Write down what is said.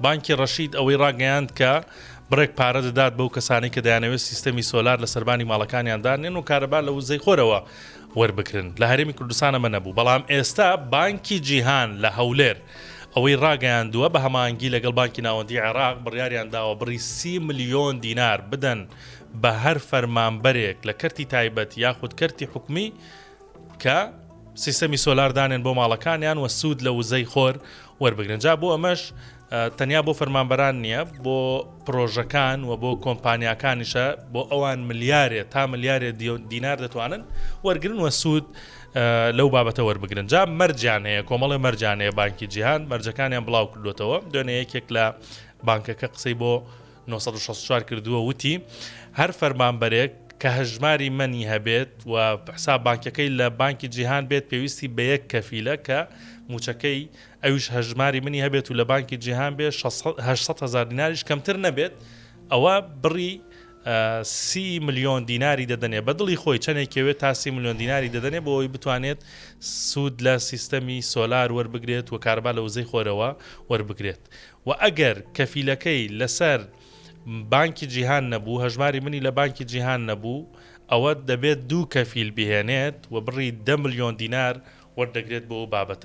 بانکی ڕەشید ئەوەی ڕاگەیاند کە بڕێک پارە دەدات بەو کەسانی کە دەیانەوێت سیستەمی سۆلار لە سەربانی ماڵەکانیان دانێن و کارەبا لە وزەی خۆرەوە وەربگرن. لە هەرێمی کوردستان ئەمە نەبوو، بەڵام ئێستا بانکی جیهان لە هەولێر ئەوەی ڕاگەیاندووە بە هەماهەنگی لەگەڵ بانکی ناوەندی عێراق بڕیاریان داوە بڕی 30 ملیۆن دینار بدەن بە هەر فەرمانبەرێک لە کەرتی تایبەت یاخود کەرتی حکومی کە سیستەمی سۆلار دانێن بۆ ماڵەکانیان و سوود لە وزەی خۆر وەربگرن. جا بۆ ئەمەش تەنیا بۆ فەرمانبەران نییە، بۆ پرۆژەکان و بۆ کۆمپانیاکانیشە، بۆ ئەوان ملیارێ تا ملیارێ دینار دەتوانن وەرگرن و سوود لەو بابەتە وەربگرن. جا مەرجیان هەیە، کۆمەڵی مەرجیان هەیە بانکی جیهان، مەرجەکانیان بڵاو کردوێتەوە. دوێنێ یەکێک لە بانکەکە قسەی بۆ 964 کردووە، وتی هەر فەرمانبەرێک کە هەژماری منی هەبێت و حساب بانکەکەی لە بانکی جیهان بێت پێویستی بە یەک کەفیلە کە موچەکەی ئەوش هەژماری منی هەبێت و لە بانکی جیهان بێت 800,000 دیناریش کەمتر نەبێت، ئەوە بڕی 30 ملیۆن دیناری دەدەنێ بە دڵی خۆی، چەندێکەوێت تا 30 ملیۆن دیناری دەدەنێ بۆ ئەوی بتوانێت سوود لە سیستەمی سۆلار وەربگرێت و کاربا لە وزەی خۆرەوە وەربگرێت. و ئەگەر کەفیلەکەی لەسەر بانکی جیهان نەبوو، هەژماری منی لە بانکی جیهان نەبوو، ئەوە دەبێت 2 کەفیل بهێنێت و بڕی 10 ملیۆن دینار وەردەگرێت بۆ بابەتە.